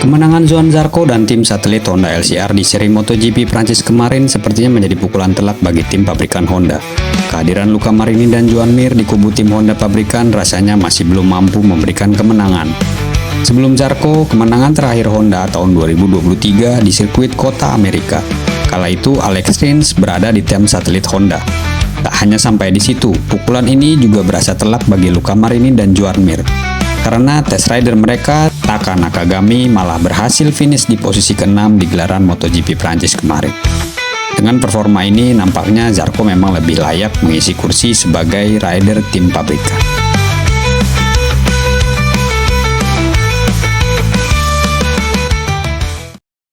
Kemenangan Johann Zarco dan tim satelit Honda LCR di seri MotoGP Prancis kemarin sepertinya menjadi pukulan telak bagi tim pabrikan Honda. Kehadiran Luca Marini dan Joan Mir di kubu tim Honda pabrikan rasanya masih belum mampu memberikan kemenangan. Sebelum Zarco, kemenangan terakhir Honda tahun 2023 di sirkuit Kota Amerika. Kala itu Alex Rins berada di tim satelit Honda. Tak hanya sampai di situ, pukulan ini juga berasa telak bagi Luca Marini dan Joan Mir. Karena test rider mereka, Taka Nakagami, malah berhasil finish di posisi ke-6 di gelaran MotoGP Prancis kemarin. Dengan performa ini, nampaknya Zarco memang lebih layak mengisi kursi sebagai rider tim pabrikan.